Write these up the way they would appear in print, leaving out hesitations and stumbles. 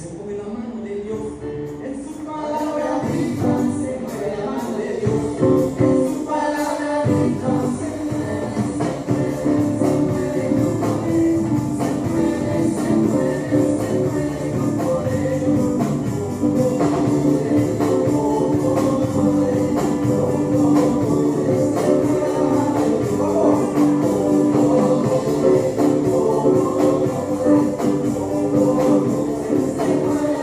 se mueve la mano de Dios. En su palabra viva se mueve la mano de Dios. En su palabra viva se mueve, se mueve con poder, se mueve, se mueve, se mueve con poder. Se mueve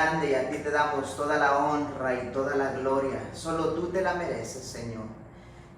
grande y a ti te damos toda la honra y toda la gloria. Solo tú te la mereces, Señor.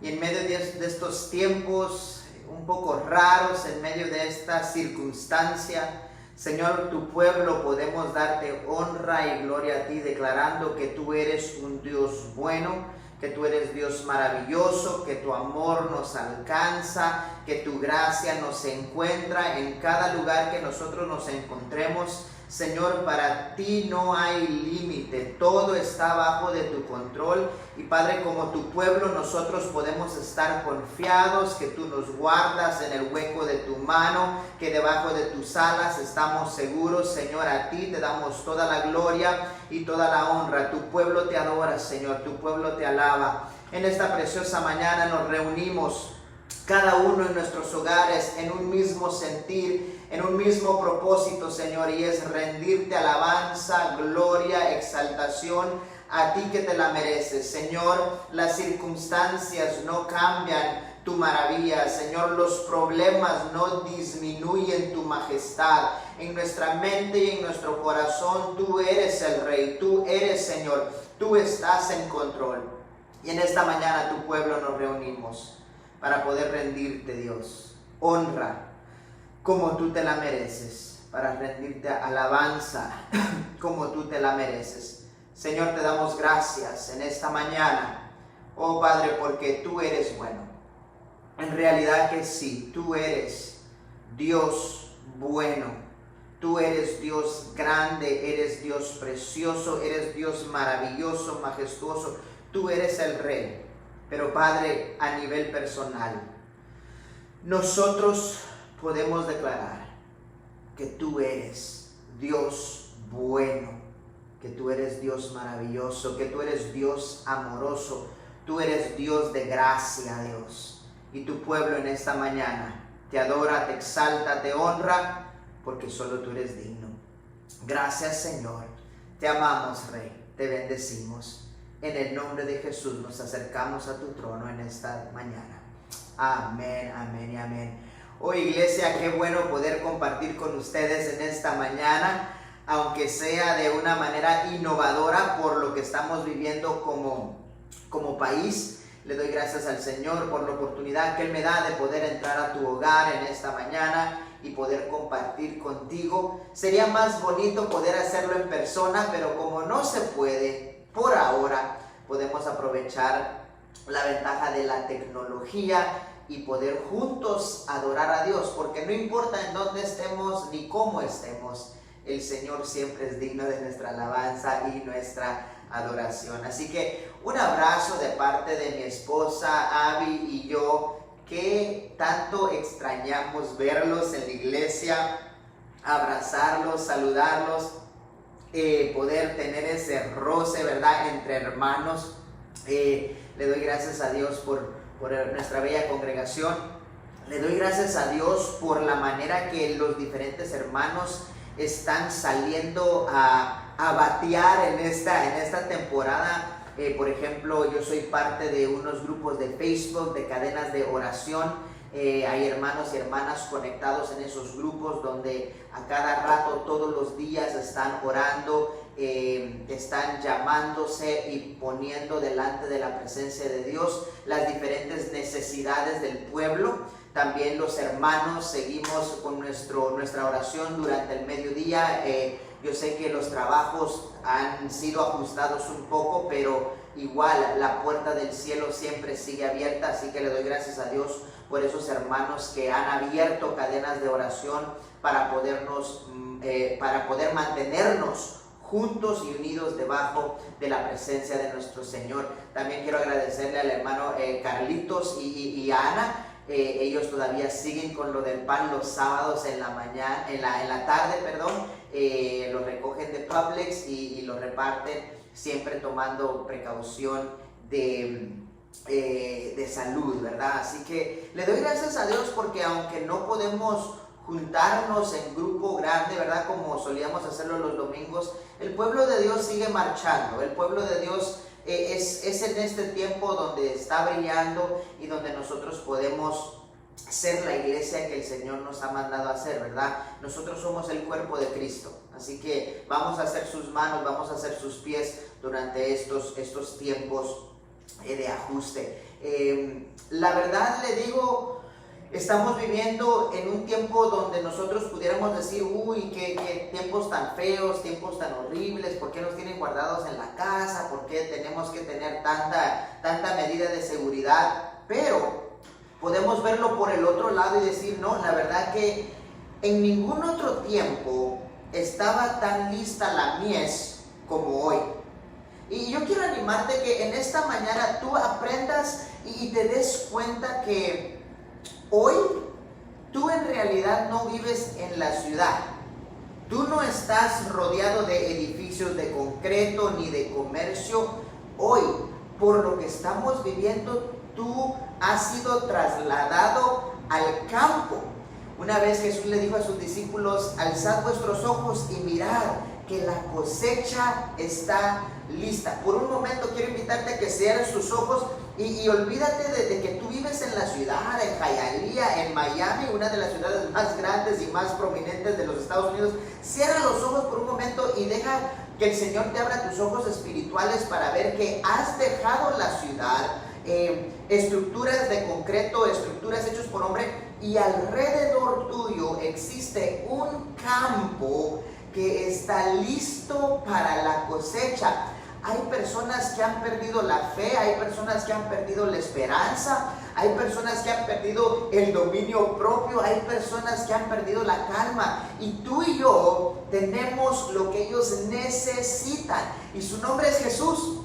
Y en medio de estos tiempos un poco raros, en medio de esta circunstancia, Señor, tu pueblo podemos darte honra y gloria a ti, declarando que tú eres un Dios bueno, que tú eres Dios maravilloso, que tu amor nos alcanza, que tu gracia nos encuentra en cada lugar que nosotros nos encontremos. Señor, para ti no hay límite, todo está bajo de tu control. Y Padre, como tu pueblo, nosotros podemos estar confiados que tú nos guardas en el hueco de tu mano, que debajo de tus alas estamos seguros. Señor, a ti te damos toda la gloria y toda la honra. Tu pueblo te adora, Señor, tu pueblo te alaba. En esta preciosa mañana nos reunimos cada uno en nuestros hogares en un mismo sentir, en un mismo propósito, Señor, y es rendirte alabanza, gloria, exaltación a ti que te la mereces. Señor, las circunstancias no cambian tu maravilla, Señor, los problemas no disminuyen tu majestad. En nuestra mente y en nuestro corazón tú eres el Rey, tú eres, Señor, tú estás en control. Y en esta mañana tu pueblo nos reunimos para poder rendirte, Dios, honra como tú te la mereces, para rendirte alabanza como tú te la mereces. Señor, te damos gracias en esta mañana, oh Padre, porque tú eres bueno. En realidad que sí, tú eres Dios bueno, tú eres Dios grande, eres Dios precioso, eres Dios maravilloso, majestuoso, tú eres el Rey. Pero Padre, a nivel personal, nosotros podemos declarar que tú eres Dios bueno, que tú eres Dios maravilloso, que tú eres Dios amoroso, tú eres Dios de gracia, Dios. Y tu pueblo en esta mañana te adora, te exalta, te honra, porque solo tú eres digno. Gracias, Señor. Te amamos, Rey, te bendecimos. En el nombre de Jesús nos acercamos a tu trono en esta mañana. Amén, amén y amén. Oh, iglesia, qué bueno poder compartir con ustedes en esta mañana, aunque sea de una manera innovadora por lo que estamos viviendo como país. Le doy gracias al Señor por la oportunidad que Él me da de poder entrar a tu hogar en esta mañana y poder compartir contigo. Sería más bonito poder hacerlo en persona, pero como no se puede, por ahora podemos aprovechar la ventaja de la tecnología y poder juntos adorar a Dios, porque no importa en dónde estemos ni cómo estemos, el Señor siempre es digno de nuestra alabanza y nuestra adoración. Así que un abrazo de parte de mi esposa Abby y yo, que tanto extrañamos verlos en la iglesia, abrazarlos, saludarlos, poder tener ese roce, ¿verdad?, entre hermanos. Le doy gracias a Dios por nuestra bella congregación. Le doy gracias a Dios por la manera que los diferentes hermanos están saliendo a batear en esta temporada. Por ejemplo, yo soy parte de unos grupos de Facebook, de cadenas de oración. Hay hermanos y hermanas conectados en esos grupos donde a cada rato, todos los días están orando, están llamándose y poniendo delante de la presencia de Dios las diferentes necesidades del pueblo. También los hermanos seguimos con nuestra oración durante el mediodía. Yo sé que los trabajos han sido ajustados un poco, pero igual la puerta del cielo siempre sigue abierta, así que le doy gracias a Dios por esos hermanos que han abierto cadenas de oración para poder mantenernos juntos y unidos debajo de la presencia de nuestro Señor. También quiero agradecerle al hermano Carlitos y a Ana. Ellos todavía siguen con lo del pan los sábados en la mañana, en la tarde, lo recogen de Publix y lo reparten, siempre tomando precaución de salud, ¿verdad? Así que le doy gracias a Dios porque aunque no podemos juntarnos en grupo grande, ¿verdad?, como solíamos hacerlo los domingos, el pueblo de Dios sigue marchando. El pueblo de Dios es en este tiempo donde está brillando y donde nosotros podemos ser la iglesia que el Señor nos ha mandado a ser, ¿verdad? Nosotros somos el cuerpo de Cristo. Así que vamos a ser sus manos, vamos a ser sus pies durante estos tiempos de ajuste. La verdad le digo, estamos viviendo en un tiempo donde nosotros pudiéramos decir, uy, qué tiempos tan feos, tiempos tan horribles, ¿por qué nos tienen guardados en la casa? ¿Por qué tenemos que tener tanta medida de seguridad? Pero podemos verlo por el otro lado y decir, no, la verdad que en ningún otro tiempo estaba tan lista la mies como hoy. Y yo quiero animarte que en esta mañana tú aprendas y te des cuenta que hoy tú en realidad no vives en la ciudad. Tú no estás rodeado de edificios de concreto ni de comercio. Hoy, por lo que estamos viviendo, tú has sido trasladado al campo. Una vez Jesús le dijo a sus discípulos, alzad vuestros ojos y mirad que la cosecha está lista. Por un momento quiero invitarte a que cierres tus ojos y olvídate de que tú vives en la ciudad, en Hialeah, en Miami, una de las ciudades más grandes y más prominentes de los Estados Unidos. Cierra los ojos por un momento y deja que el Señor te abra tus ojos espirituales para ver que has dejado la ciudad, estructuras de concreto, estructuras hechas por hombre, y alrededor tuyo existe un campo que está listo para la cosecha. Hay personas que han perdido la fe, hay personas que han perdido la esperanza, hay personas que han perdido el dominio propio, hay personas que han perdido la calma. Y tú y yo tenemos lo que ellos necesitan. Y su nombre es Jesús.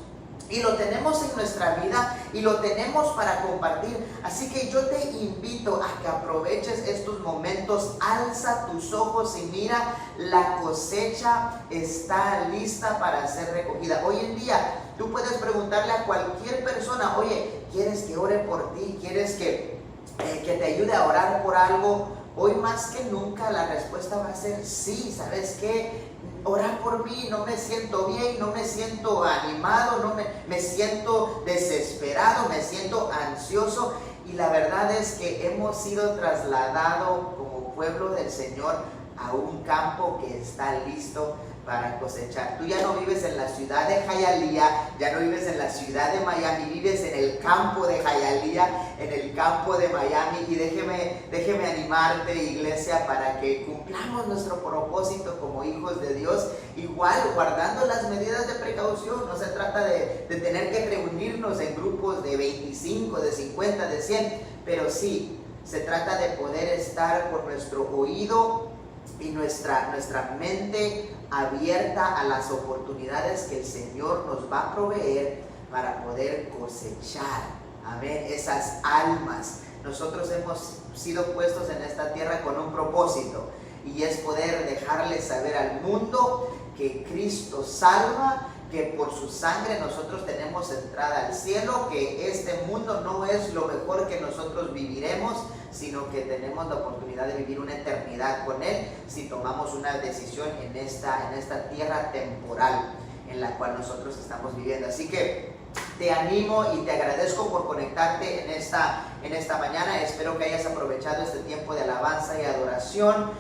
Y lo tenemos en nuestra vida y lo tenemos para compartir. Así que yo te invito a que aproveches estos momentos. Alza tus ojos y mira, la cosecha está lista para ser recogida. Hoy en día tú puedes preguntarle a cualquier persona, oye, ¿quieres que ore por ti? ¿Quieres que te ayude a orar por algo? Hoy más que nunca la respuesta va a ser sí. ¿Sabes qué? Orar por mí, no me siento bien, no me siento animado, me siento desesperado, me siento ansioso. Y la verdad es que hemos sido trasladados como pueblo del Señor a un campo que está listo para cosechar. Tú ya no vives en la ciudad de Hialeah, ya no vives en la ciudad de Miami, vives en el campo de Hialeah, en el campo de Miami. Y déjeme animarte, iglesia, para que cumplamos nuestro propósito como hijos de Dios, igual guardando las medidas de precaución. No se trata de tener que reunirnos en grupos de 25, de 50, de 100, pero sí se trata de poder estar con nuestro oído y nuestra mente abierta a las oportunidades que el Señor nos va a proveer para poder cosechar, amén, esas almas. Nosotros hemos sido puestos en esta tierra con un propósito, y es poder dejarle saber al mundo que Cristo salva, que por su sangre nosotros tenemos entrada al cielo, que este mundo no es lo mejor que nosotros viviremos, sino que tenemos la oportunidad de vivir una eternidad con Él si tomamos una decisión en esta tierra temporal en la cual nosotros estamos viviendo. Así que te animo y te agradezco por conectarte en esta mañana. Espero que hayas aprovechado este tiempo de alabanza y adoración,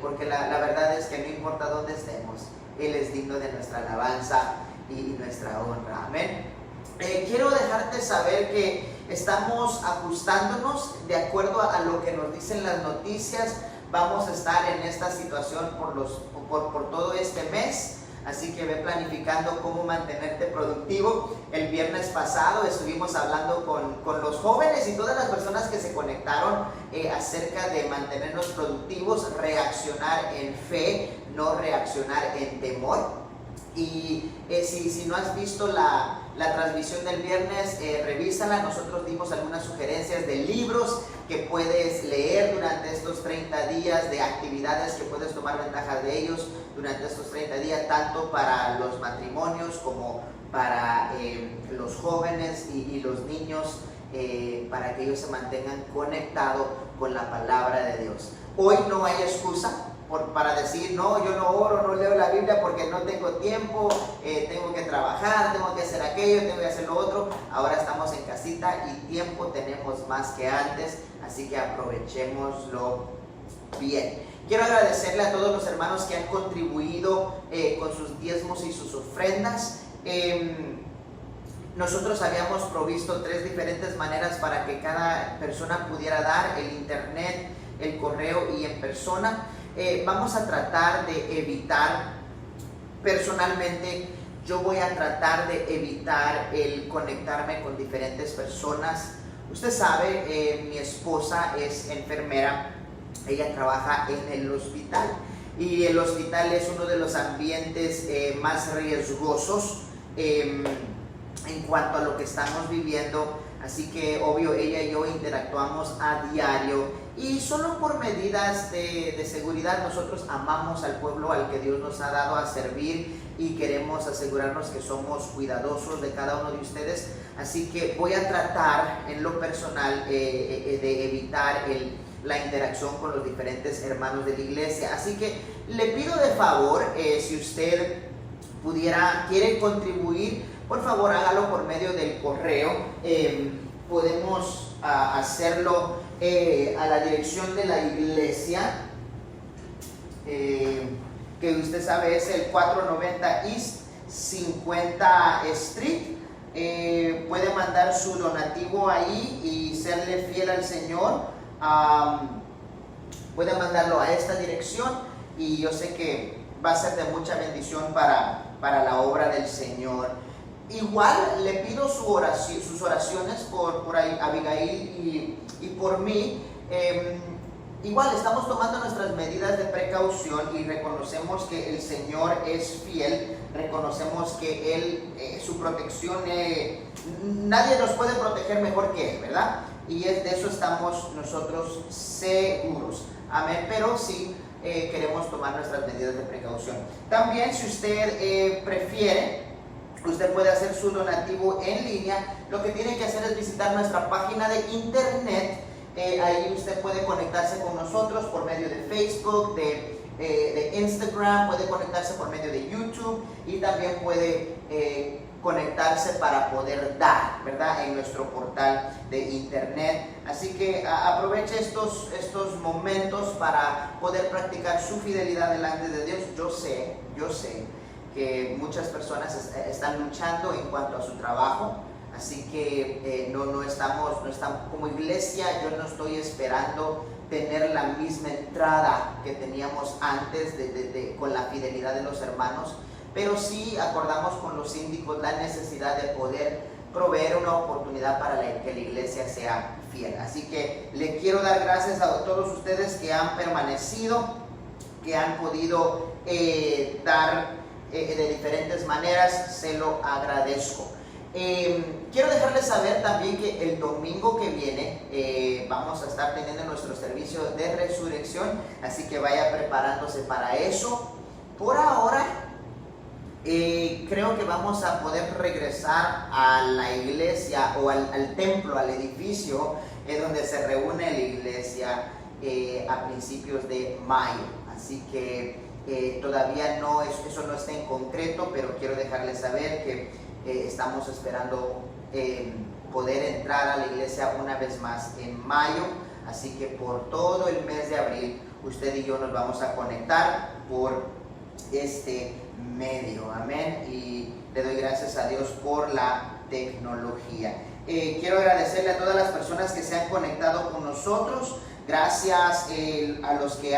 porque la verdad es que no importa dónde estemos, Él es digno de nuestra alabanza y nuestra honra. Amén. Quiero dejarte saber que estamos ajustándonos de acuerdo a lo que nos dicen las noticias. Vamos a estar en esta situación por todo este mes. Así que ve planificando cómo mantenerte productivo. El viernes pasado estuvimos hablando con los jóvenes y todas las personas que se conectaron acerca de mantenernos productivos, reaccionar en fe, no reaccionar en temor. Y si no has visto la transmisión del viernes, revísala. Nosotros dimos algunas sugerencias de libros que puedes leer durante estos 30 días, de actividades que puedes tomar ventaja de ellos durante estos 30 días, tanto para los matrimonios como para los jóvenes y los niños, para que ellos se mantengan conectados con la palabra de Dios. Hoy no hay excusa para decir, no, yo no oro, no leo la Biblia porque no tengo tiempo, tengo que trabajar, tengo que hacer aquello, tengo que hacer lo otro. Ahora estamos en casita y tiempo tenemos más que antes, así que aprovechémoslo bien. Quiero agradecerle a todos los hermanos que han contribuido con sus diezmos y sus ofrendas. Nosotros habíamos provisto 3 diferentes maneras para que cada persona pudiera dar: el internet, el correo y en persona. Vamos a tratar de evitar, personalmente, yo voy a tratar de evitar el conectarme con diferentes personas. Usted sabe, mi esposa es enfermera, ella trabaja en el hospital y el hospital es uno de los ambientes más riesgosos en cuanto a lo que estamos viviendo. Así que obvio, ella y yo interactuamos a diario y solo por medidas de seguridad. Nosotros amamos al pueblo al que Dios nos ha dado a servir y queremos asegurarnos que somos cuidadosos de cada uno de ustedes. Así que voy a tratar en lo personal de evitar la interacción con los diferentes hermanos de la iglesia. Así que le pido de favor, si usted quiere contribuir, por favor hágalo por medio del correo. Podemos hacerlo a la dirección de la iglesia, que usted sabe es el 490 East 50 Street. Puede mandar su donativo ahí y serle fiel al Señor. Puede mandarlo a esta dirección y yo sé que va a ser de mucha bendición para la obra del Señor. Igual le pido sus oraciones por Abigail y por mí. Igual estamos tomando nuestras medidas de precaución y reconocemos que el Señor es fiel, reconocemos que Él, su protección, nadie nos puede proteger mejor que Él, ¿verdad? Y de eso estamos nosotros seguros, amén. Pero sí queremos tomar nuestras medidas de precaución. También, si usted prefiere, usted puede hacer su donativo en línea. Lo que tiene que hacer es visitar nuestra página de internet. Ahí usted puede conectarse con nosotros por medio de Facebook, de Instagram, puede conectarse por medio de YouTube y también puede conectarse para poder dar, ¿verdad?, en nuestro portal de internet. Así que aproveche estos momentos para poder practicar su fidelidad delante de Dios. Yo sé que muchas personas están luchando en cuanto a su trabajo. Así que no estamos como iglesia. Yo no estoy esperando tener la misma entrada que teníamos antes con la fidelidad de los hermanos, pero sí acordamos con los síndicos la necesidad de poder proveer una oportunidad para que la iglesia sea fiel. Así que le quiero dar gracias a todos ustedes que han permanecido, que han podido dar de diferentes maneras. Se lo agradezco. Quiero dejarles saber también que el domingo que viene vamos a estar teniendo nuestro servicio de resurrección, así que vaya preparándose para eso. Por ahora creo que vamos a poder regresar a la iglesia o al templo, al edificio donde se reúne la iglesia a principios de mayo. Así que todavía eso no está en concreto, pero quiero dejarles saber que estamos esperando poder entrar a la iglesia una vez más en mayo. Así que por todo el mes de abril usted y yo nos vamos a conectar por este medio, amén. Y le doy gracias a Dios por la tecnología. Quiero agradecerle a todas las personas que se han conectado con nosotros. Gracias a los que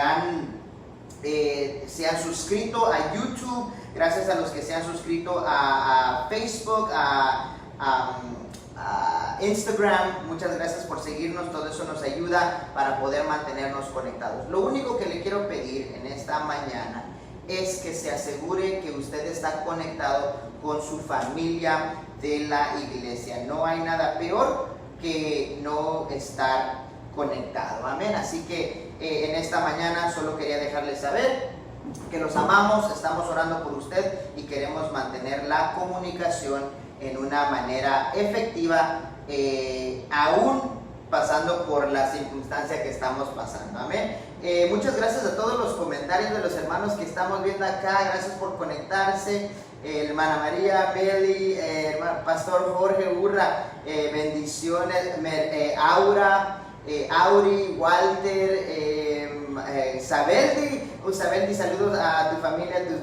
se han suscrito a YouTube. Gracias a los que se han suscrito a Facebook, a Instagram. Muchas gracias por seguirnos. Todo eso nos ayuda para poder mantenernos conectados. Lo único que le quiero pedir en esta mañana es que se asegure que usted está conectado con su familia de la iglesia. No hay nada peor que no estar conectado. Amén. Así que en esta mañana solo quería dejarles saber que los amamos, estamos orando por usted y queremos mantener la comunicación en una manera efectiva, aún pasando por la circunstancia que estamos pasando. Amén. Muchas gracias a todos los comentarios de los hermanos que estamos viendo acá. Gracias por conectarse. Hermana María, Meli, Pastor Jorge Urra, bendiciones. Aura, Auri, Walter, Sabeldi, saludos a tu familia, a tus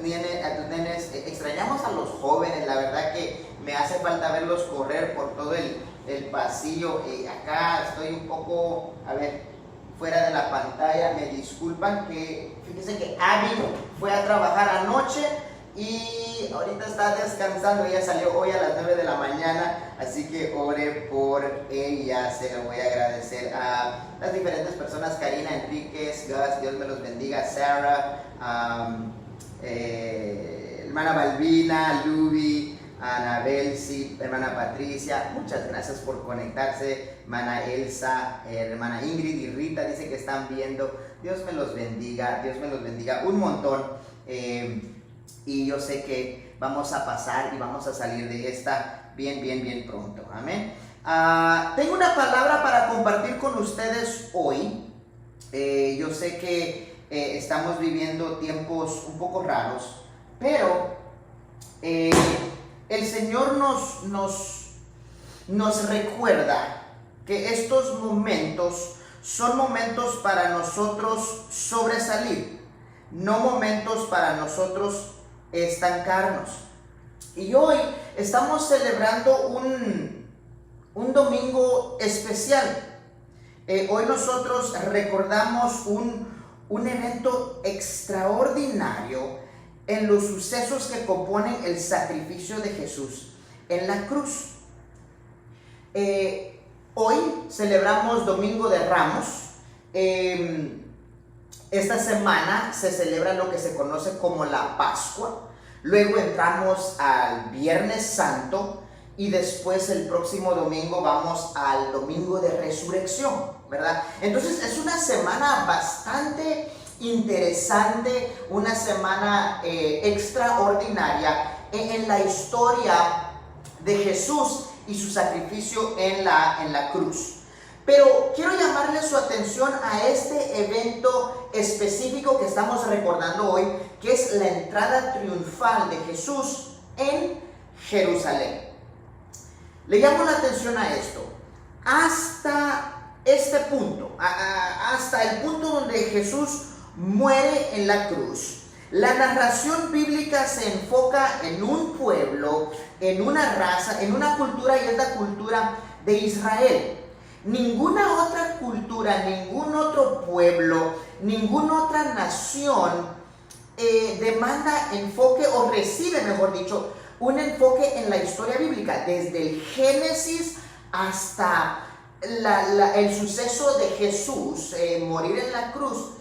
nenes. Extrañamos a los jóvenes, la verdad que me hace falta verlos correr por todo el pasillo. Acá estoy un poco, fuera de la pantalla, me disculpan, que fíjense que Abby fue a trabajar anoche y ahorita está descansando. Ella salió hoy a las 9 de la mañana, así que ore por ella. Se lo voy a agradecer a las diferentes personas: Karina Enríquez, Gus, Dios me los bendiga, Sarah, hermana Balbina, Luby, Anabel, sí, hermana Patricia, muchas gracias por conectarse, hermana Elsa, hermana Ingrid y Rita dice que están viendo. Dios me los bendiga un montón. Y yo sé que vamos a pasar y vamos a salir de esta bien pronto. Amén. Tengo una palabra para compartir con ustedes hoy. Yo sé que estamos viviendo tiempos un poco raros, pero el Señor nos recuerda que estos momentos son momentos para nosotros sobresalir, no momentos para nosotros estancarnos. Y hoy estamos celebrando un domingo especial. Hoy nosotros recordamos un evento extraordinario en los sucesos que componen el sacrificio de Jesús en la cruz. Hoy celebramos Domingo de Ramos. Esta semana se celebra lo que se conoce como la Pascua. Luego entramos al Viernes Santo y después el próximo domingo vamos al Domingo de Resurrección, ¿verdad? Entonces es una semana bastante interesante, una semana extraordinaria en la historia de Jesús y su sacrificio en la cruz. Pero quiero llamarle su atención a este evento específico que estamos recordando hoy, que es la entrada triunfal de Jesús en Jerusalén. Le llamo la atención a esto. Hasta este punto, hasta el punto donde Jesús muere en la cruz, la narración bíblica se enfoca en un pueblo, en una raza, en una cultura, y es la cultura de Israel. Ninguna otra cultura, ningún otro pueblo, ninguna otra nación demanda enfoque, o recibe, mejor dicho, un enfoque en la historia bíblica, desde el Génesis hasta el suceso de Jesús, morir en la cruz.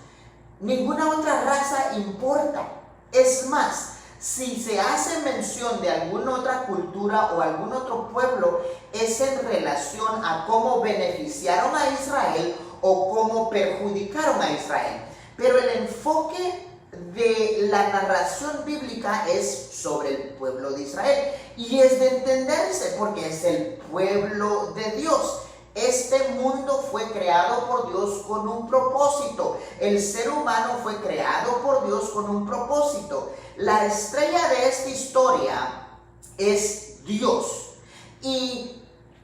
Ninguna otra raza importa. Es más, si se hace mención de alguna otra cultura o algún otro pueblo, es en relación a cómo beneficiaron a Israel o cómo perjudicaron a Israel. Pero el enfoque de la narración bíblica es sobre el pueblo de Israel, y es de entenderse porque es el pueblo de Dios. Este mundo fue creado por Dios con un propósito. El ser humano fue creado por Dios con un propósito. La estrella de esta historia es Dios. Y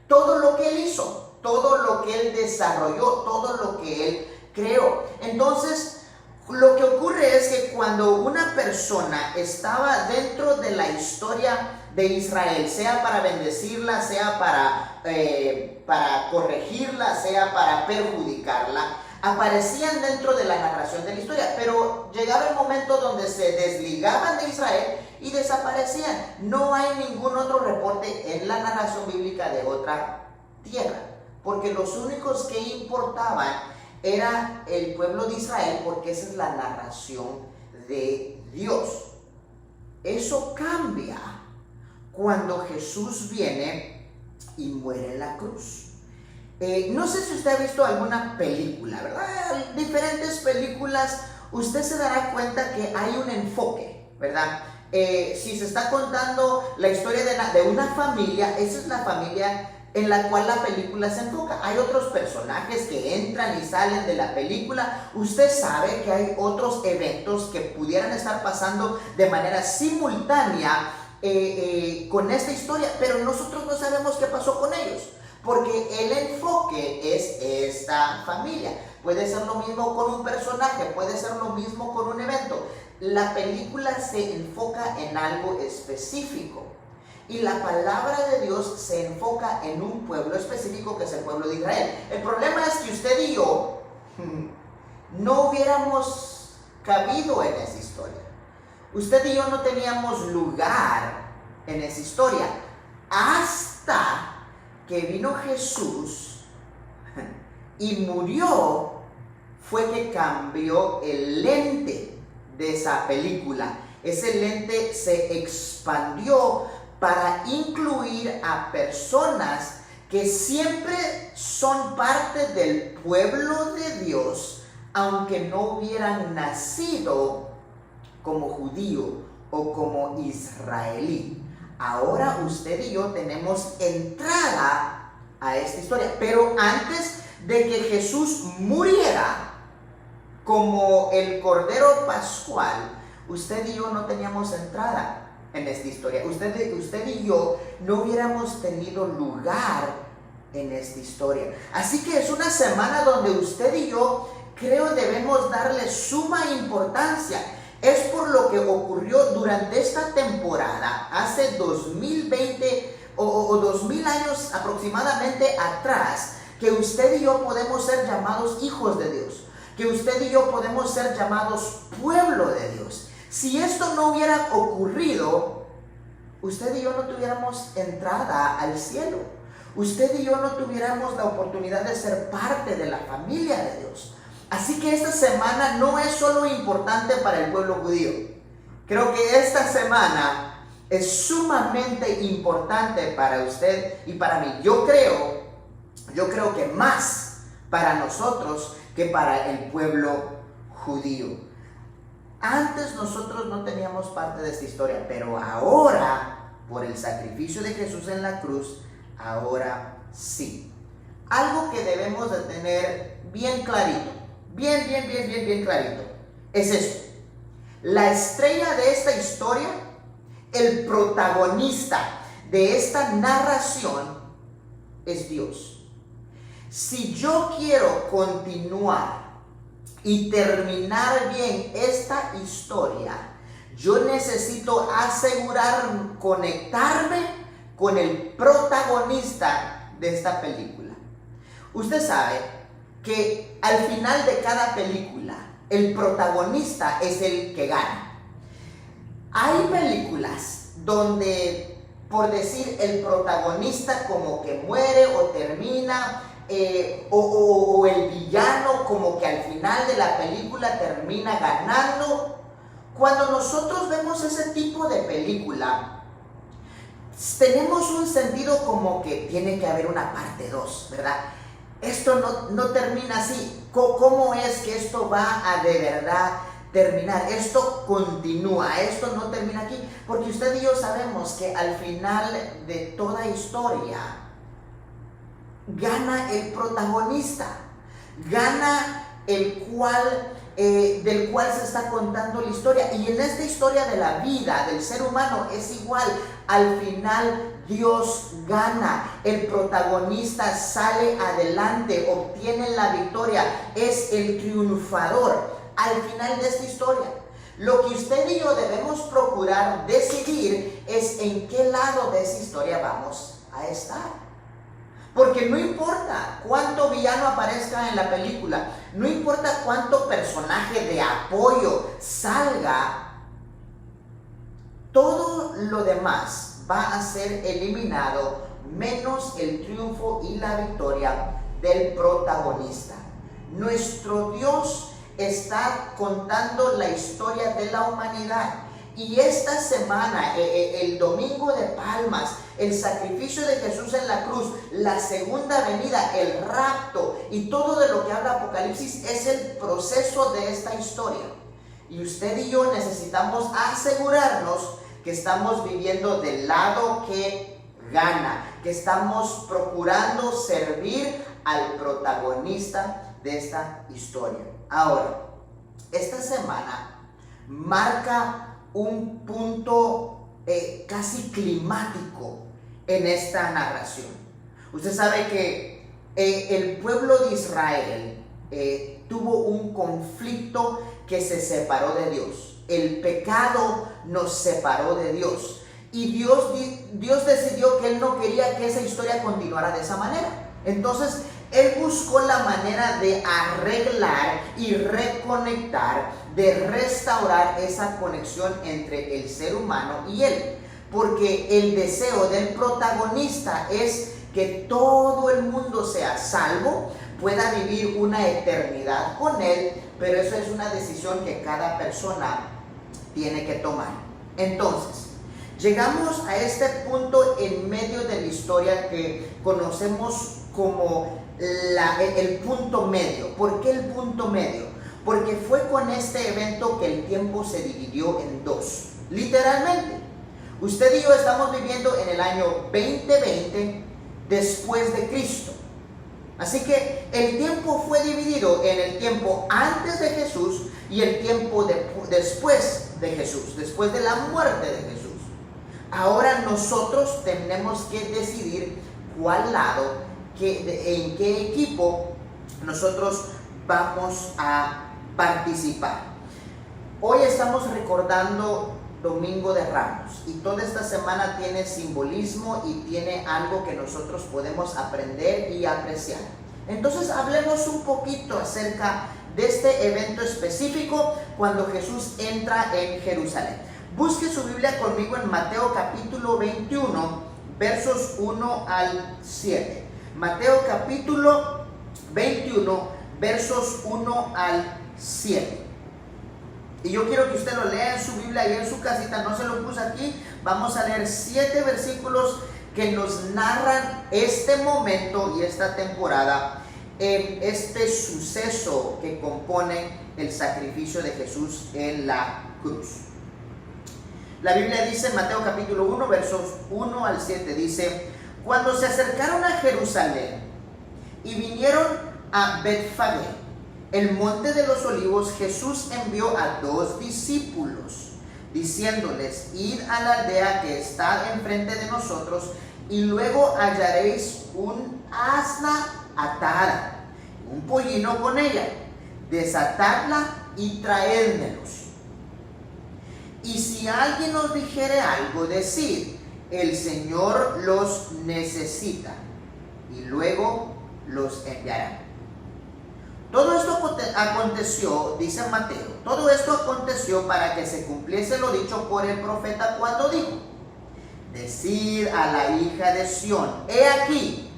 todo lo que Él hizo, todo lo que Él desarrolló, todo lo que Él creó. Entonces, lo que ocurre es que cuando una persona estaba dentro de la historia de Israel, sea para bendecirla, sea para corregirla, sea para perjudicarla, aparecían dentro de la narración de la historia, pero llegaba el momento donde se desligaban de Israel y desaparecían. No hay ningún otro reporte en la narración bíblica de otra tierra, porque los únicos que importaban era el pueblo de Israel, porque esa es la narración de Dios. Eso cambia cuando Jesús viene y muere en la cruz. No sé si usted ha visto alguna película, ¿verdad? Diferentes películas, usted se dará cuenta que hay un enfoque, ¿verdad? Si se está contando la historia de una familia, esa es la familia en la cual la película se enfoca. Hay otros personajes que entran y salen de la película. Usted sabe que hay otros eventos que pudieran estar pasando de manera simultánea con esta historia, pero nosotros no sabemos qué pasó con ellos, porque el enfoque es esta familia. puede ser lo mismo con un personaje, puede ser lo mismo con un evento. La película se enfoca en algo específico. Y la palabra de Dios se enfoca en un pueblo específico que es el pueblo de Israel. El problema es que usted y yo no hubiéramos cabido en esa historia. Usted y yo no teníamos lugar en esa historia hasta que vino Jesús y murió. Fue que cambió el lente de esa película. Ese lente se expandió para incluir a personas que siempre son parte del pueblo de Dios, aunque no hubieran nacido como judío o como israelí. Ahora usted y yo tenemos entrada a esta historia, pero antes de que Jesús muriera como el Cordero Pascual, usted y yo no teníamos entrada en esta historia. Usted y yo no hubiéramos tenido lugar en esta historia. Así que es una semana donde usted y yo creo debemos darle suma importancia. Es por lo que ocurrió durante esta temporada, hace 2020 o 2000 años aproximadamente atrás, que usted y yo podemos ser llamados hijos de Dios, que usted y yo podemos ser llamados pueblo de Dios. Si esto no hubiera ocurrido, usted y yo no tuviéramos entrada al cielo. Usted y yo no tuviéramos la oportunidad de ser parte de la familia de Dios. Así que esta semana no es solo importante para el pueblo judío. Creo que esta semana es sumamente importante para usted y para mí. Yo creo que más para nosotros que para el pueblo judío. Antes nosotros no teníamos parte de esta historia, pero ahora, por el sacrificio de Jesús en la cruz, ahora sí. Algo que debemos de tener bien clarito, bien clarito, es eso. La estrella de esta historia, el protagonista de esta narración, es Dios. Si yo quiero continuar y terminar bien esta historia, yo necesito conectarme con el protagonista de esta película. Usted sabe que al final de cada película, el protagonista es el que gana. Hay películas donde, por decir, el protagonista como que muere o termina, o el villano como que al final de la película termina ganando. Cuando nosotros vemos ese tipo de película, tenemos un sentido como que tiene que haber una parte 2, ¿verdad? Esto no termina así. ¿Cómo es que esto va a de verdad terminar? Esto continúa, esto no termina aquí. Porque usted y yo sabemos que al final de toda historia gana el protagonista, gana del cual se está contando la historia. Y en esta historia de la vida del ser humano es igual. Al final Dios gana, el protagonista sale adelante, obtiene la victoria, es el triunfador al final de esta historia. Lo que usted y yo debemos procurar decidir es en qué lado de esa historia vamos a estar. Porque no importa cuánto villano aparezca en la película, no importa cuánto personaje de apoyo salga, todo lo demás va a ser eliminado, menos el triunfo y la victoria del protagonista. Nuestro Dios está contando la historia de la humanidad. Y esta semana, el domingo de Palmas, el sacrificio de Jesús en la cruz, la segunda venida, el rapto y todo de lo que habla Apocalipsis es el proceso de esta historia. Y usted y yo necesitamos asegurarnos que estamos viviendo del lado que gana, que estamos procurando servir al protagonista de esta historia. Ahora, esta semana marca un punto casi climático en esta narración. Usted sabe que el pueblo de Israel tuvo un conflicto que se separó de Dios. El pecado nos separó de Dios. Y Dios decidió que Él no quería que esa historia continuara de esa manera. Entonces, Él buscó la manera de arreglar y reconectar, de restaurar esa conexión entre el ser humano y Él. Porque el deseo del protagonista es que todo el mundo sea salvo, pueda vivir una eternidad con Él, pero eso es una decisión que cada persona tiene que tomar. Entonces, llegamos a este punto en medio de la historia que conocemos como el punto medio. ¿Por qué el punto medio? Porque fue con este evento que el tiempo se dividió en dos, literalmente. Usted y yo estamos viviendo en el año 2020 después de Cristo. Así que el tiempo fue dividido en el tiempo antes de Jesús y el tiempo después de Jesús, después de la muerte de Jesús. Ahora nosotros tenemos que decidir cuál lado, en qué equipo nosotros vamos a participar. Hoy estamos recordando Domingo de Ramos y toda esta semana tiene simbolismo y tiene algo que nosotros podemos aprender y apreciar. Entonces hablemos un poquito acerca de este evento específico cuando Jesús entra en Jerusalén. Busque su Biblia conmigo en Mateo capítulo 21, versos 1 al 7. Mateo capítulo 21, versos 1 al 7. Y yo quiero que usted lo lea en su Biblia y en su casita, no se lo puse aquí. Vamos a leer 7 versículos que nos narran este momento y esta temporada en este suceso que compone el sacrificio de Jesús en la cruz. La Biblia dice en Mateo capítulo 1, versos 1 al 7, dice: cuando se acercaron a Jerusalén y vinieron a Betfagé, el monte de los olivos, Jesús envió a 2 discípulos, diciéndoles: id a la aldea que está enfrente de nosotros, y luego hallaréis un asna atada, un pollino con ella, desatadla y traédmelos. Y si alguien os dijere algo, decid: el Señor los necesita, y luego los enviará. Todo esto aconteció, dice Mateo, todo esto aconteció para que se cumpliese lo dicho por el profeta cuando dijo: decid a la hija de Sión, he aquí,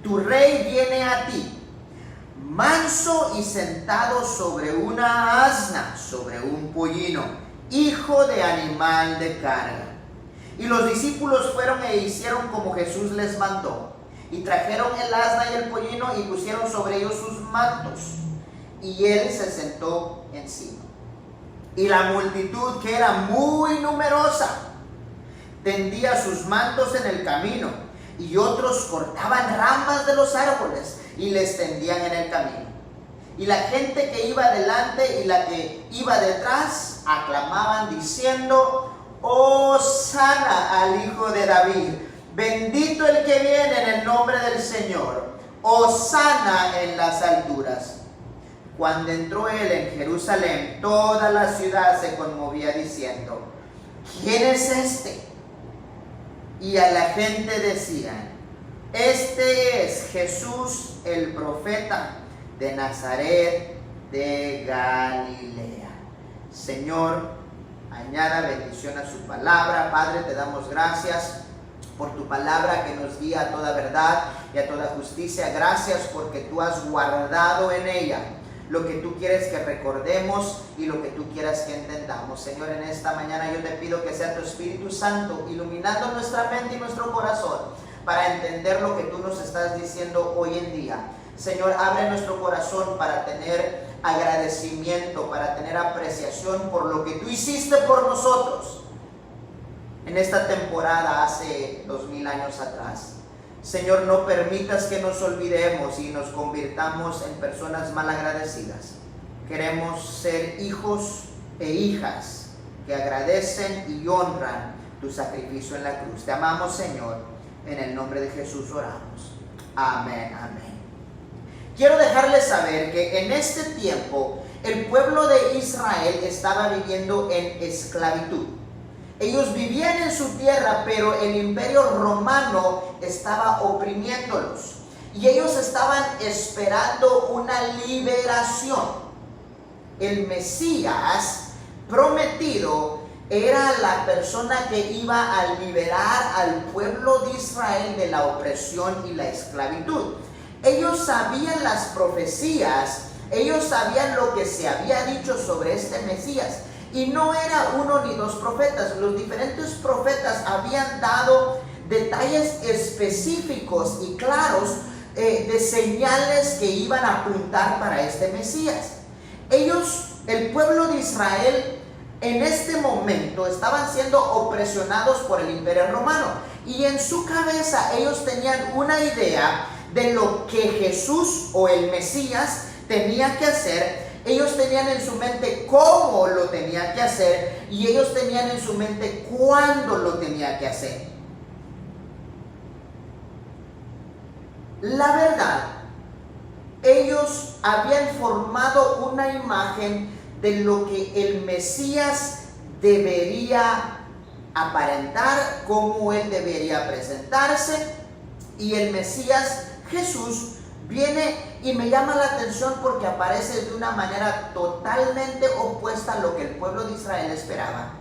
tu rey viene a ti, manso y sentado sobre una asna, sobre un pollino, hijo de animal de carga. Y los discípulos fueron e hicieron como Jesús les mandó. Y trajeron el asna y el pollino y pusieron sobre ellos sus mantos. Y él se sentó encima. Y la multitud, que era muy numerosa, tendía sus mantos en el camino. Y otros cortaban ramas de los árboles y les tendían en el camino. Y la gente que iba delante y la que iba detrás aclamaban diciendo: Hosana al Hijo de David. Bendito el que viene en el nombre del Señor. Hosana en las alturas. Cuando entró él en Jerusalén, toda la ciudad se conmovía diciendo: ¿quién es este? Y a la gente decían: este es Jesús el profeta de Nazaret de Galilea. Señor, añada bendición a su palabra. Padre, te damos gracias por tu palabra que nos guía a toda verdad y a toda justicia. Gracias porque tú has guardado en ella lo que tú quieres que recordemos y lo que tú quieras que entendamos. Señor, en esta mañana yo te pido que sea tu Espíritu Santo iluminando nuestra mente y nuestro corazón para entender lo que tú nos estás diciendo hoy en día. Señor, abre nuestro corazón para tener agradecimiento, para tener apreciación por lo que tú hiciste por nosotros en esta temporada hace 2000 años atrás. Señor, no permitas que nos olvidemos y nos convirtamos en personas malagradecidas. Queremos ser hijos e hijas que agradecen y honran tu sacrificio en la cruz. Te amamos, Señor. En el nombre de Jesús oramos. Amén, amén. quiero dejarles saber que en este tiempo el pueblo de Israel estaba viviendo en esclavitud. Ellos vivían en su tierra, pero el imperio romano estaba oprimiéndolos. Y ellos estaban esperando una liberación. El Mesías prometido era la persona que iba a liberar al pueblo de Israel de la opresión y la esclavitud. Ellos sabían las profecías, ellos sabían lo que se había dicho sobre este Mesías. Y no era uno ni dos profetas, los diferentes profetas habían dado detalles específicos y claros de señales que iban a apuntar para este Mesías. Ellos, el pueblo de Israel, en este momento estaban siendo opresionados por el imperio romano. Y en su cabeza ellos tenían una idea de lo que Jesús o el Mesías tenía que hacer. Ellos tenían en su mente cómo lo tenía que hacer y ellos tenían en su mente cuándo lo tenía que hacer. La verdad, ellos habían formado una imagen de lo que el Mesías debería aparentar, cómo él debería presentarse, y el Mesías Jesús viene y me llama la atención porque aparece de una manera totalmente opuesta a lo que el pueblo de Israel esperaba,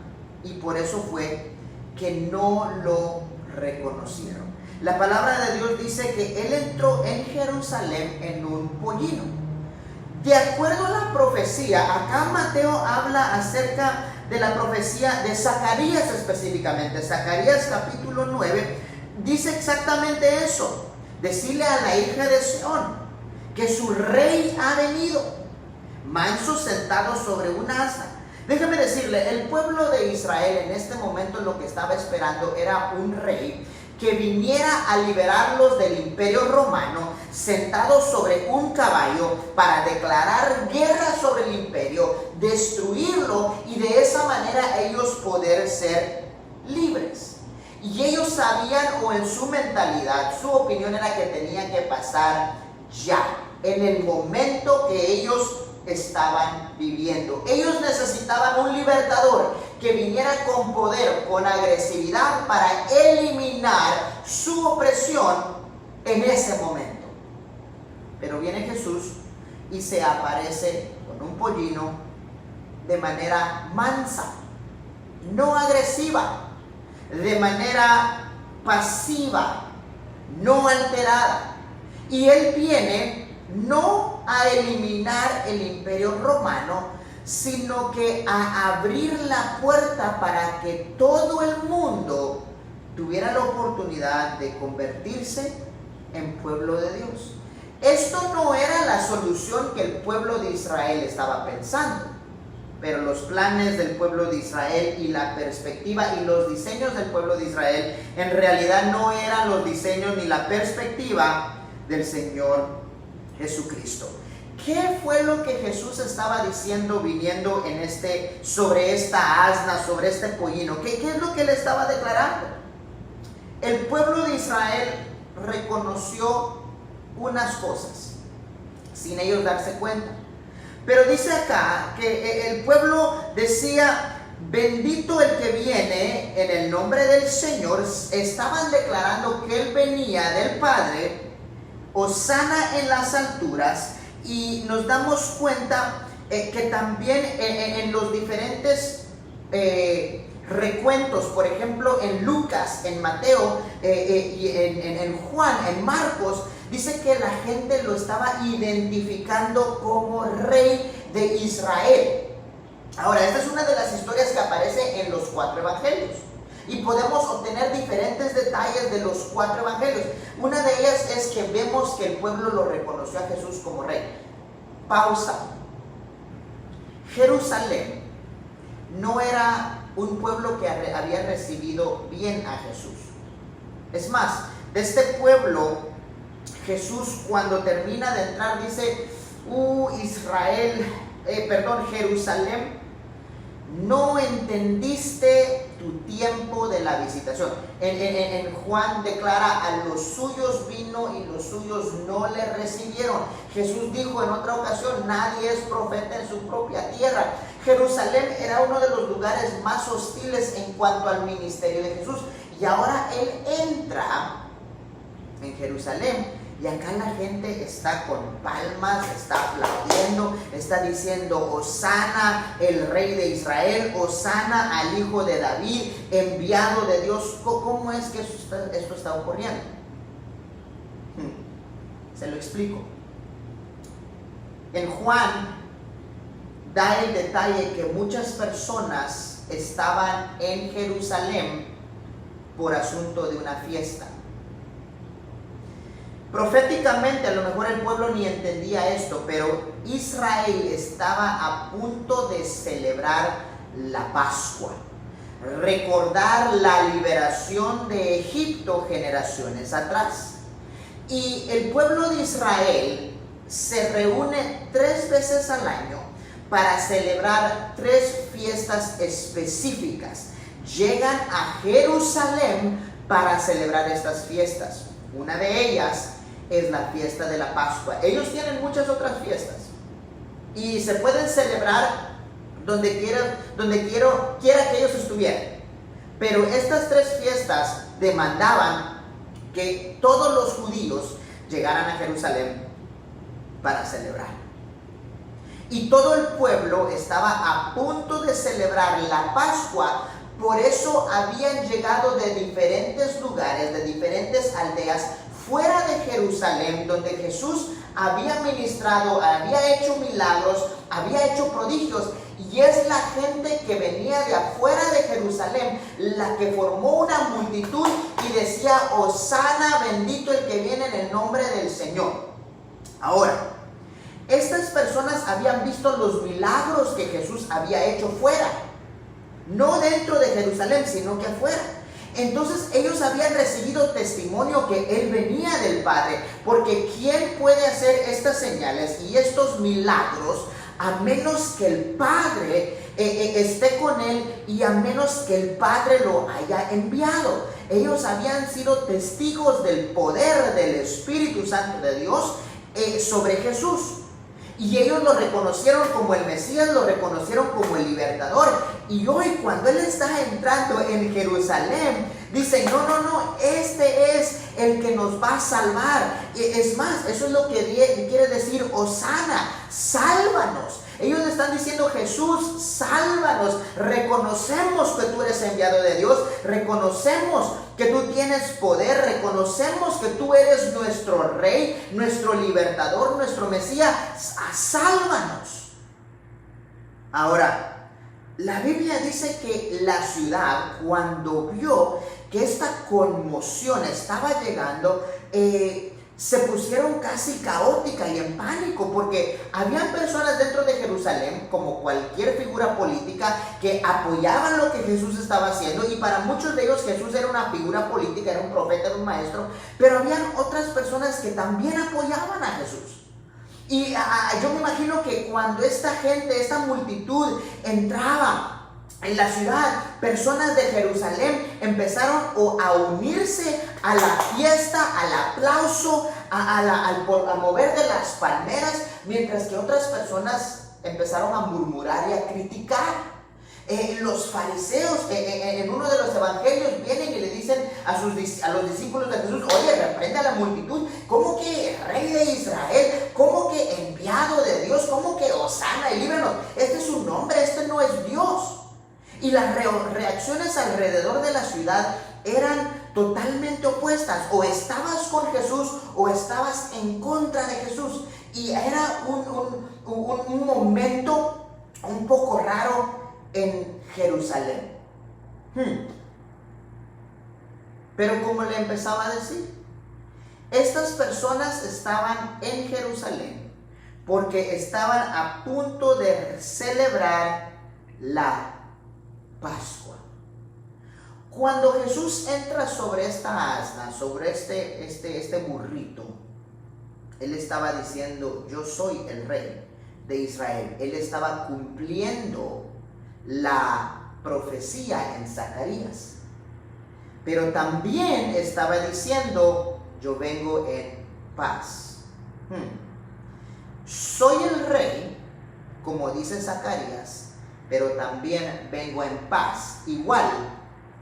y por eso fue que no lo reconocieron. La palabra de Dios dice que él entró en Jerusalén en un pollino. De acuerdo a la profecía, acá Mateo habla acerca de la profecía de Zacarías específicamente. Zacarías capítulo 9 dice exactamente eso. Decirle a la hija de Sión que su rey ha venido, manso sentado sobre un asna. Déjame decirle, el pueblo de Israel en este momento lo que estaba esperando era un rey que viniera a liberarlos del imperio romano, sentado sobre un caballo para declarar guerra sobre el imperio, destruirlo y de esa manera ellos poder ser libres. Y ellos sabían, o en su mentalidad, su opinión era que tenía que pasar ya, en el momento que ellos estaban viviendo. Ellos necesitaban un libertador que viniera con poder, con agresividad para eliminar su opresión en ese momento. Pero viene Jesús y se aparece con un pollino de manera mansa, no agresiva, de manera pasiva, no alterada. Y él viene no a eliminar el imperio romano, sino que a abrir la puerta para que todo el mundo tuviera la oportunidad de convertirse en pueblo de Dios. Esto no era la solución que el pueblo de Israel estaba pensando, pero los planes del pueblo de Israel y la perspectiva y los diseños del pueblo de Israel en realidad no eran los diseños ni la perspectiva del Señor Jesucristo. ¿Qué fue lo que Jesús estaba diciendo viniendo sobre esta asna, sobre este pollino? ¿Qué es lo que él estaba declarando? El pueblo de Israel reconoció unas cosas sin ellos darse cuenta. Pero dice acá que el pueblo decía: bendito el que viene en el nombre del Señor. Estaban declarando que él venía del Padre, hosana en las alturas. Y nos damos cuenta que también en los diferentes recuentos, por ejemplo en Lucas, en Mateo, y en Juan, en Marcos, dice que la gente lo estaba identificando como rey de Israel. Ahora, esta es una de las historias que aparece en los 4 evangelios. Y podemos obtener diferentes detalles de los 4 evangelios. Una de ellas es que vemos que el pueblo lo reconoció a Jesús como rey. Pausa. Jerusalén no era un pueblo que había recibido bien a Jesús. Es más, de este pueblo, Jesús cuando termina de entrar dice: Jerusalén, no entendiste tu tiempo de la visitación. En Juan declara: a los suyos vino vino y los suyos no le recibieron. Jesús dijo en otra ocasión, nadie es profeta en su propia tierra. Jerusalén era uno de los lugares más hostiles en cuanto al ministerio de Jesús. Y ahora Él entra en Jerusalén y acá la gente está con palmas, está aplaudiendo, está diciendo, Hosana, el rey de Israel, Hosana al hijo de David, enviado de Dios. ¿Cómo es que esto está ocurriendo? Se lo explico. En Juan da el detalle que muchas personas estaban en Jerusalén por asunto de una fiesta. Proféticamente, a lo mejor el pueblo ni entendía esto, pero Israel estaba a punto de celebrar la Pascua, recordar la liberación de Egipto generaciones atrás. Y el pueblo de Israel se reúne 3 veces al año para celebrar 3 fiestas específicas. Llegan a Jerusalén para celebrar estas fiestas. Una de ellas es la fiesta de la Pascua. Ellos tienen muchas otras fiestas y se pueden celebrar donde quiera que ellos estuvieran. Pero estas 3 fiestas demandaban que todos los judíos llegaran a Jerusalén para celebrar. Y todo el pueblo estaba a punto de celebrar la Pascua. Por eso habían llegado de diferentes lugares, de diferentes aldeas fuera de Jerusalén, donde Jesús había ministrado, había hecho milagros, había hecho prodigios. Y es la gente que venía de afuera de Jerusalén la que formó una multitud y decía, Hosana, bendito el que viene en el nombre del Señor. Ahora, estas personas habían visto los milagros que Jesús había hecho fuera. No dentro de Jerusalén, sino que afuera. Entonces ellos habían recibido testimonio que Él venía del Padre. Porque ¿quién puede hacer estas señales y estos milagros a menos que el Padre esté con Él y a menos que el Padre lo haya enviado? Ellos habían sido testigos del poder del Espíritu Santo de Dios sobre Jesús. Y ellos lo reconocieron como el Mesías, lo reconocieron como el libertador. Y hoy cuando Él está entrando en Jerusalén, dicen, no, este es el que nos va a salvar. Es más, eso es lo que quiere decir Hosana, sálvanos. Ellos le están diciendo, Jesús, sálvanos. Reconocemos que tú eres enviado de Dios. Reconocemos que tú tienes poder. Reconocemos que tú eres nuestro Rey, nuestro libertador, nuestro Mesías. Sálvanos. Ahora, la Biblia dice que la ciudad, cuando vio que esta conmoción estaba llegando, se pusieron casi caótica y en pánico, porque habían personas dentro de Jerusalén, como cualquier figura política, que apoyaban lo que Jesús estaba haciendo, y para muchos de ellos Jesús era una figura política, era un profeta, era un maestro, pero habían otras personas que también apoyaban a Jesús. Y yo me imagino que cuando esta gente, esta multitud entraba en la ciudad, personas de Jerusalén empezaron a unirse a la fiesta, al aplauso, al mover de las palmeras, mientras que otras personas empezaron a murmurar y a criticar. Los fariseos en uno de los evangelios vienen y le dicen a los discípulos de Jesús, oye, reprende a la multitud, ¿cómo que rey de Israel? ¿Cómo que enviado de Dios? ¿Cómo que Hosana y líbranos? Este es su nombre, este no es Dios. Y las reacciones alrededor de la ciudad eran totalmente opuestas. O estabas con Jesús o estabas en contra de Jesús. Y era un momento un poco raro en Jerusalén. Pero como le empezaba a decir, estas personas estaban en Jerusalén porque estaban a punto de celebrar la Pascua. Cuando Jesús entra sobre esta asna, sobre este burrito, Él estaba diciendo, yo soy el rey de Israel. Él estaba cumpliendo la profecía en Zacarías. Pero también estaba diciendo, yo vengo en paz. Soy el rey, como dice Zacarías, pero también vengo en paz, igual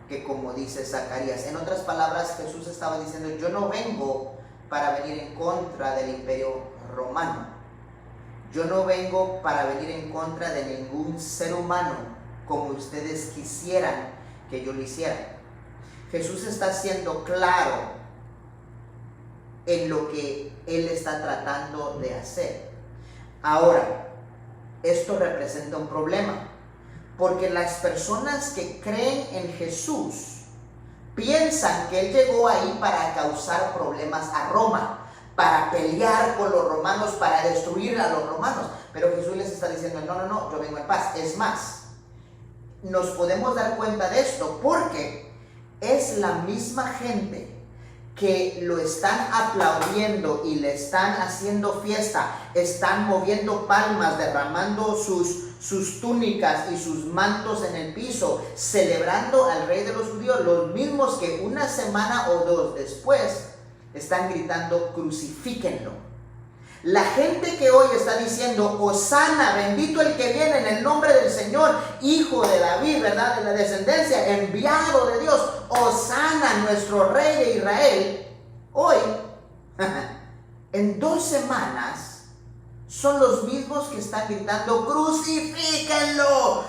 que como dice Zacarías. En otras palabras, Jesús estaba diciendo, yo no vengo para venir en contra del imperio romano. Yo no vengo para venir en contra de ningún ser humano como ustedes quisieran que yo lo hiciera. Jesús está siendo claro en lo que Él está tratando de hacer. Ahora, esto representa un problema, porque las personas que creen en Jesús piensan que Él llegó ahí para causar problemas a Roma, para pelear con los romanos, para destruir a los romanos. Pero Jesús les está diciendo, no, yo vengo en paz. Es más, nos podemos dar cuenta de esto porque es la misma gente que lo están aplaudiendo y le están haciendo fiesta, están moviendo palmas, derramando sus túnicas y sus mantos en el piso, celebrando al rey de los judíos, los mismos que una semana o dos después están gritando, crucifíquenlo. La gente que hoy está diciendo, Hosana, bendito el que viene en el nombre del Señor, hijo de David, ¿verdad? De la descendencia, enviado de Dios, Hosana, nuestro rey de Israel, hoy, en 2 semanas, son los mismos que están gritando, crucifíquenlo.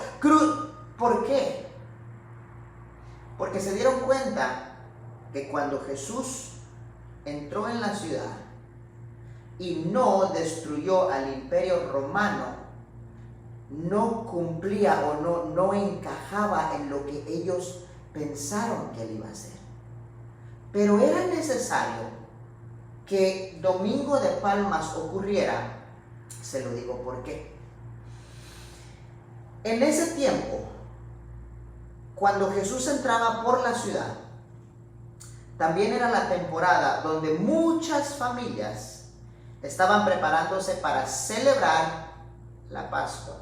¿Por qué? Porque se dieron cuenta que cuando Jesús entró en la ciudad y no destruyó al imperio romano, no cumplía o no encajaba en lo que ellos pensaron que él iba a hacer. Pero era necesario que Domingo de Palmas ocurriera. Se lo digo por qué. En ese tiempo, cuando Jesús entraba por la ciudad, también era la temporada donde muchas familias estaban preparándose para celebrar la Pascua.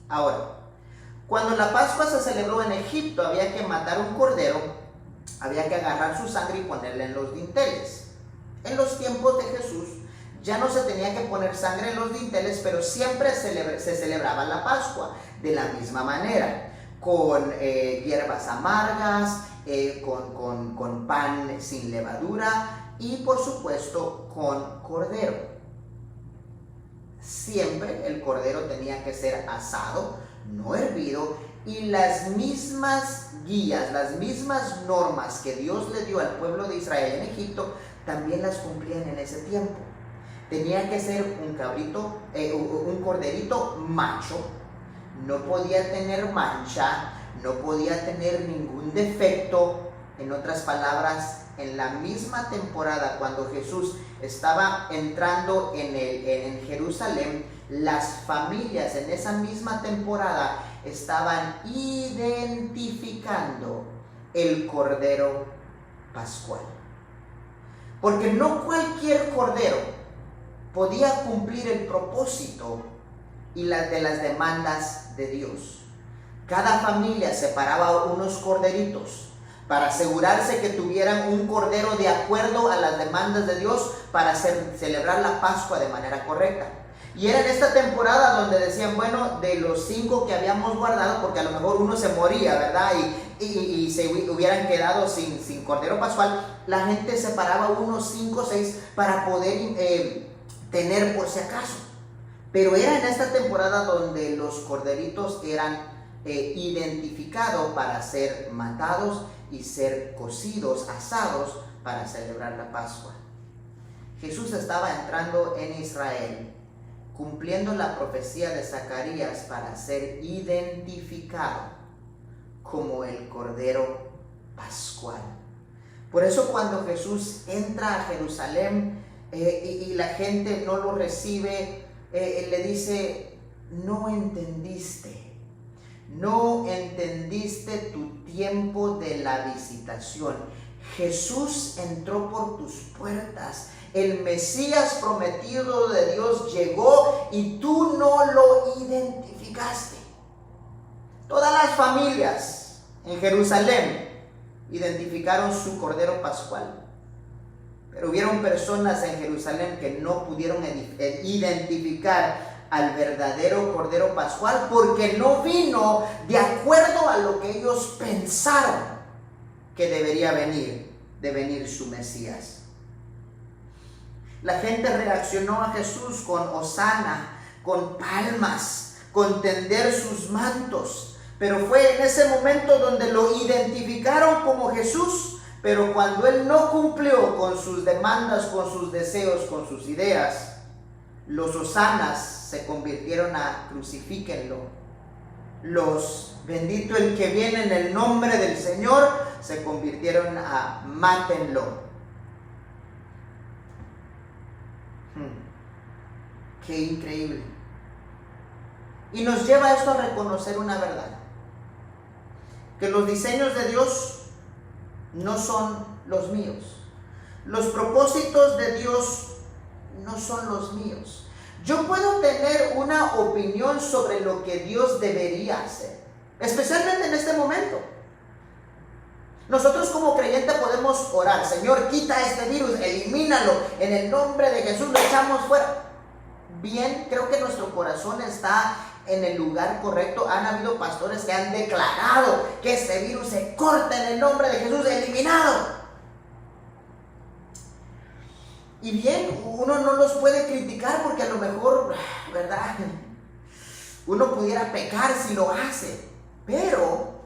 Ahora, cuando la Pascua se celebró en Egipto, había que matar un cordero, había que agarrar su sangre y ponerla en los dinteles. En los tiempos de Jesús ya no se tenía que poner sangre en los dinteles, pero siempre se celebraba la Pascua de la misma manera, con hierbas amargas, con pan sin levadura y por supuesto con cordero. Siempre el cordero tenía que ser asado, no hervido, y las mismas guías, las mismas normas que Dios le dio al pueblo de Israel en Egipto, también las cumplían en ese tiempo. Tenía que ser un corderito macho, no podía tener mancha, no podía tener ningún defecto. En otras palabras, en la misma temporada cuando Jesús estaba entrando en Jerusalén, las familias en esa misma temporada estaban identificando el cordero pascual. Porque no cualquier cordero podía cumplir el propósito y de las demandas de Dios. Cada familia separaba unos corderitos para asegurarse que tuvieran un cordero de acuerdo a las demandas de Dios para celebrar la Pascua de manera correcta. Y era en esta temporada donde decían, bueno, de los 5 que habíamos guardado, porque a lo mejor uno se moría, ¿verdad? Y se hubieran quedado sin cordero pascual, la gente separaba unos 5 o 6 para poder tener por si acaso. Pero era en esta temporada donde los corderitos eran identificados para ser matados y ser cocidos, asados, para celebrar la Pascua. Jesús estaba entrando en Israel, cumpliendo la profecía de Zacarías para ser identificado como el Cordero Pascual. Por eso cuando Jesús entra a Jerusalén y la gente no lo recibe, le dice, no entendiste tu tiempo de la visitación. Jesús entró por tus puertas. El Mesías prometido de Dios llegó y tú no lo identificaste. Todas las familias en Jerusalén identificaron su Cordero Pascual. Pero hubieron personas en Jerusalén que no pudieron identificar al verdadero Cordero Pascual porque no vino de acuerdo a lo que ellos pensaron que debería venir su Mesías. La gente reaccionó a Jesús con hosana, con palmas, con tender sus mantos. Pero fue en ese momento donde lo identificaron como Jesús. Pero cuando Él no cumplió con sus demandas, con sus deseos, con sus ideas, los hosanas se convirtieron a crucifíquenlo. Los bendito el que viene en el nombre del Señor se convirtieron a mátenlo. Qué increíble. Y nos lleva esto a reconocer una verdad: que los diseños de Dios no son los míos. Los propósitos de Dios no son los míos. Yo puedo tener una opinión sobre lo que Dios debería hacer, especialmente en este momento. Nosotros como creyentes podemos orar: Señor, quita este virus, elimínalo, en el nombre de Jesús lo echamos fuera. Bien, creo que nuestro corazón está en el lugar correcto. Han habido pastores que han declarado que este virus se corta en el nombre de Jesús, eliminado. Y bien, uno no los puede criticar porque a lo mejor, ¿verdad?, uno pudiera pecar si lo hace. Pero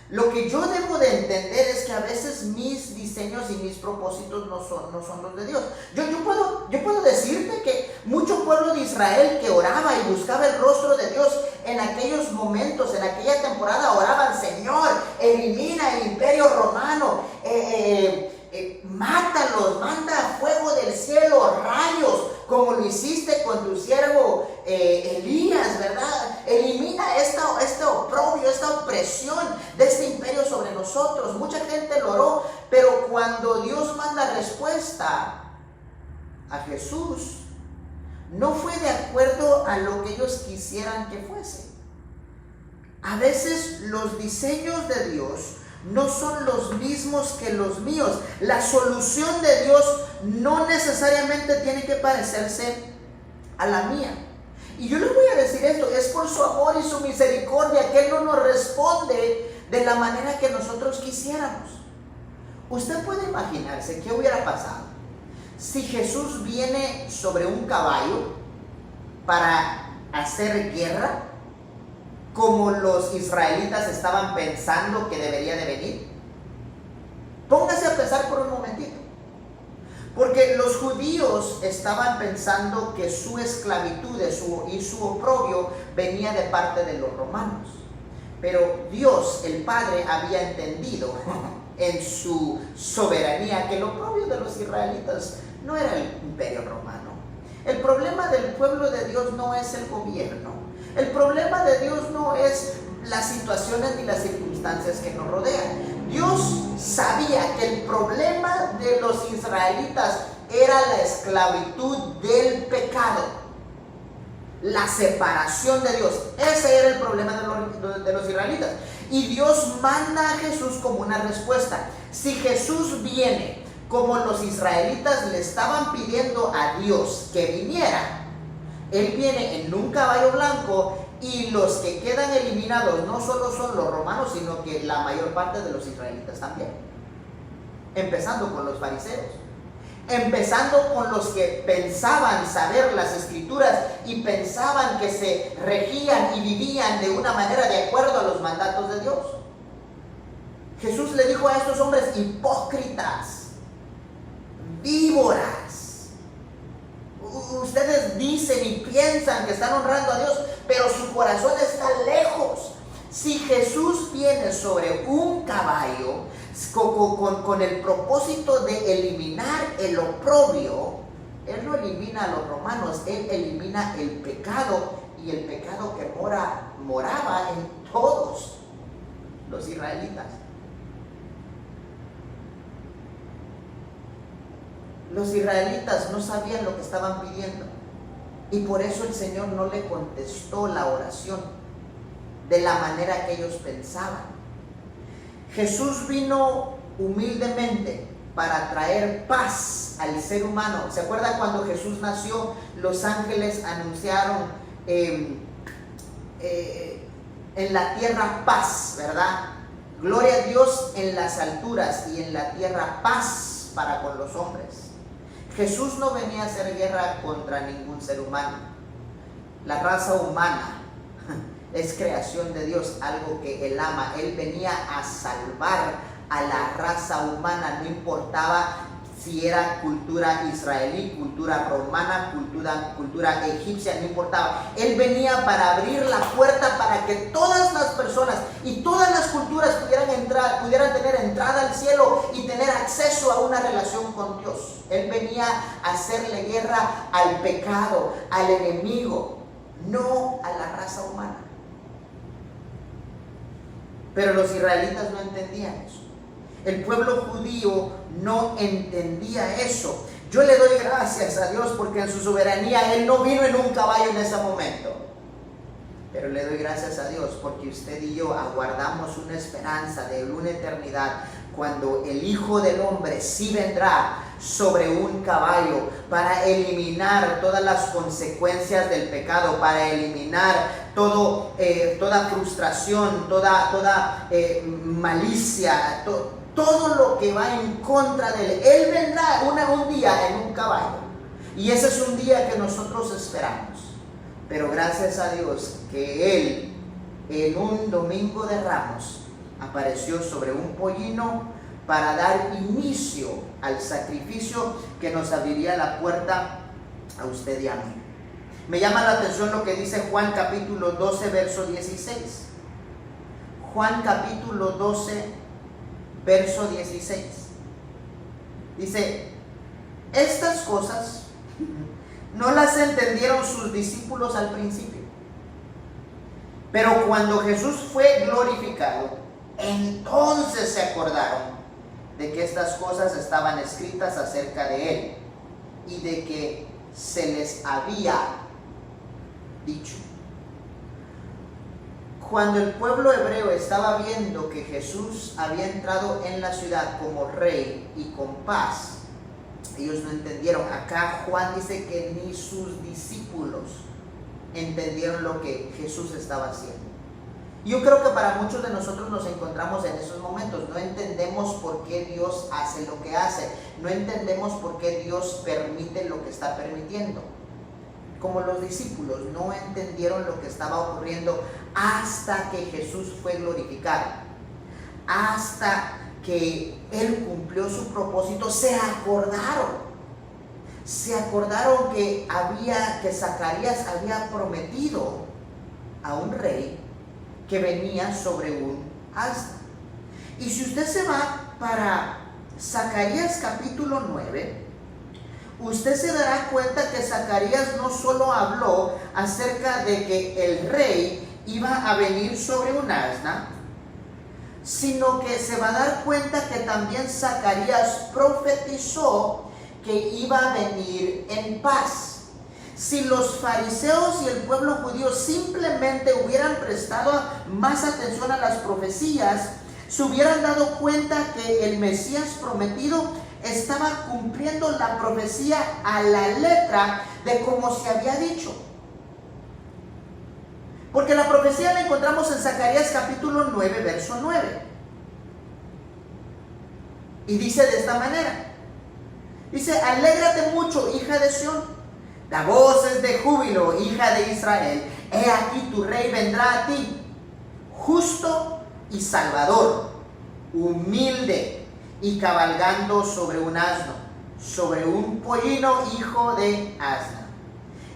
lo que yo debo de entender es que a veces mis diseños y mis propósitos no son los de Dios. Yo puedo decirte que mucho pueblo de Israel que oraba y buscaba el rostro de Dios en aquellos momentos, en aquella temporada, oraban: Señor, elimina el imperio romano, mátalos, manda fuego del cielo, rayos, como lo hiciste con tu siervo Elías, ¿verdad? Elimina este oprobio, esta opresión de este imperio sobre nosotros. Mucha gente lo oró, pero cuando Dios manda respuesta a Jesús, no fue de acuerdo a lo que ellos quisieran que fuese. A veces los diseños de Dios no son los mismos que los míos. La solución de Dios no necesariamente tiene que parecerse a la mía. Y yo les voy a decir esto: es por su amor y su misericordia que Él no nos responde de la manera que nosotros quisiéramos. Usted puede imaginarse qué hubiera pasado si Jesús viene sobre un caballo para hacer guerra, como los israelitas estaban pensando que debería de venir. Póngase a pensar por un momentito. Porque los judíos estaban pensando que su esclavitud y su oprobio venía de parte de los romanos. Pero Dios, el Padre, había entendido en su soberanía que el oprobio de los israelitas no era el imperio romano. El problema del pueblo de Dios no es el gobierno. El problema de Dios no es las situaciones ni las circunstancias que nos rodean. Dios sabía que el problema de los israelitas era la esclavitud del pecado, la separación de Dios. Ese era el problema de los israelitas. Y Dios manda a Jesús como una respuesta. Si Jesús viene como los israelitas le estaban pidiendo a Dios que viniera, Él viene en un caballo blanco, y los que quedan eliminados no solo son los romanos, sino que la mayor parte de los israelitas también. Empezando con los fariseos, empezando con los que pensaban saber las escrituras y pensaban que se regían y vivían de una manera de acuerdo a los mandatos de Dios. Jesús le dijo a estos hombres: hipócritas, víboras. Ustedes dicen y piensan que están honrando a Dios, pero su corazón está lejos. Si Jesús viene sobre un caballo con el propósito de eliminar el oprobio, Él no elimina a los romanos, Él elimina el pecado, y el pecado que moraba en todos los israelitas. Los israelitas no sabían lo que estaban pidiendo, y por eso el Señor no le contestó la oración de la manera que ellos pensaban. Jesús vino humildemente para traer paz al ser humano. ¿Se acuerdan cuando Jesús nació? Los ángeles anunciaron en la tierra paz, ¿verdad? Gloria a Dios en las alturas y en la tierra paz para con los hombres. Jesús no venía a hacer guerra contra ningún ser humano. La raza humana es creación de Dios, algo que Él ama. Él venía a salvar a la raza humana, no importaba si era cultura israelí, cultura romana, cultura egipcia, no importaba. Él venía para abrir la puerta para que todas las personas y todas las culturas pudieran tener entrada al cielo y tener acceso a una relación con Dios. Él venía a hacerle guerra al pecado, al enemigo, no a la raza humana. Pero los israelitas no entendían eso. El pueblo judío no entendía eso. Yo le doy gracias a Dios porque en su soberanía Él no vino en un caballo en ese momento. Pero le doy gracias a Dios porque usted y yo aguardamos una esperanza de una eternidad cuando el Hijo del Hombre sí vendrá sobre un caballo para eliminar todas las consecuencias del pecado, para eliminar toda frustración, toda malicia, todo lo que va en contra de Él. Él vendrá un día en un caballo. Y ese es un día que nosotros esperamos. Pero gracias a Dios que Él en un domingo de Ramos apareció sobre un pollino para dar inicio al sacrificio que nos abriría la puerta a usted y a mí. Me llama la atención lo que dice Juan capítulo 12, verso 16. Juan capítulo 12, verso 16. Dice, estas cosas no las entendieron sus discípulos al principio, pero cuando Jesús fue glorificado, entonces se acordaron de que estas cosas estaban escritas acerca de Él y de que se les había dicho. Cuando el pueblo hebreo estaba viendo que Jesús había entrado en la ciudad como rey y con paz, ellos no entendieron. Acá Juan dice que ni sus discípulos entendieron lo que Jesús estaba haciendo. Yo creo que para muchos de nosotros nos encontramos en esos momentos. No entendemos por qué Dios hace lo que hace. No entendemos por qué Dios permite lo que está permitiendo. Como los discípulos no entendieron lo que estaba ocurriendo hasta que Jesús fue glorificado. Hasta que Él cumplió su propósito, se acordaron que Zacarías había prometido a un rey que venía sobre un asno. Y si usted se va para Zacarías capítulo 9, usted se dará cuenta que Zacarías no solo habló acerca de que el rey iba a venir sobre un asna, sino que se va a dar cuenta que también Zacarías profetizó que iba a venir en paz. Si los fariseos y el pueblo judío simplemente hubieran prestado más atención a las profecías, se hubieran dado cuenta que el Mesías prometido estaba cumpliendo la profecía a la letra de como se había dicho. Porque la profecía la encontramos en Zacarías capítulo 9, verso 9. Y dice de esta manera. Dice, alégrate mucho, hija de Sión. Da voces de júbilo, hija de Israel. He aquí tu rey vendrá a ti, justo y salvador, humilde y cabalgando sobre un asno, sobre un pollino, hijo de asna.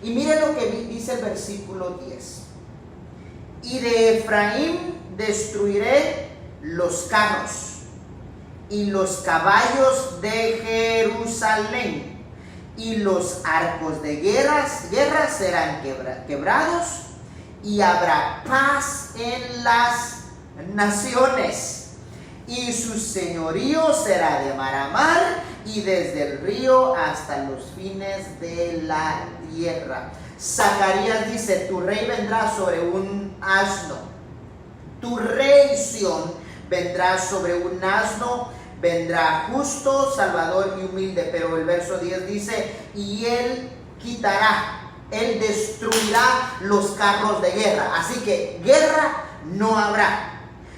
Y mire lo que dice el versículo 10. Y de Efraín destruiré los carros y los caballos de Jerusalén, y los arcos de guerra serán quebrados, y habrá paz en las naciones, y su señorío será de mar a mar, y desde el río hasta los fines de la tierra. Zacarías dice, tu rey vendrá sobre un asno, tu rey Sión vendrá sobre un asno vendrá justo, salvador y humilde. Pero el verso 10 dice, y él quitará, él destruirá los carros de guerra. Así que guerra no habrá.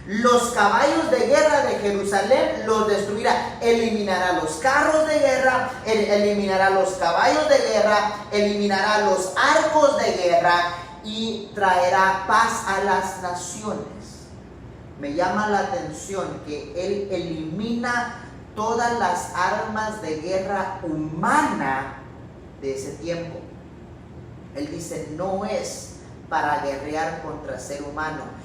Los caballos de guerra de Jerusalén los destruirá. Eliminará los carros de guerra, eliminará los caballos de guerra, eliminará los arcos de guerra y traerá paz a las naciones. Me llama la atención que él elimina todas las armas de guerra humana de ese tiempo. Él dice, no es para guerrear contra ser humano.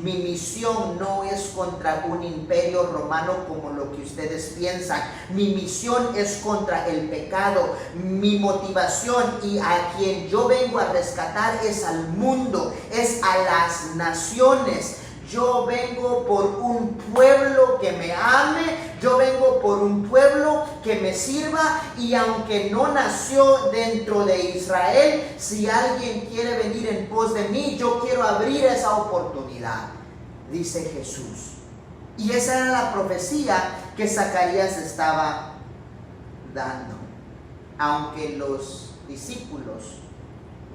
Mi misión no es contra un imperio romano como lo que ustedes piensan. Mi misión es contra el pecado. Mi motivación y a quien yo vengo a rescatar es al mundo, es a las naciones. Yo vengo por un pueblo que me ame, yo vengo por un pueblo que me sirva, y aunque no nació dentro de Israel, si alguien quiere venir en pos de mí, yo quiero abrir esa oportunidad, dice Jesús. Y esa era la profecía que Zacarías estaba dando, aunque los discípulos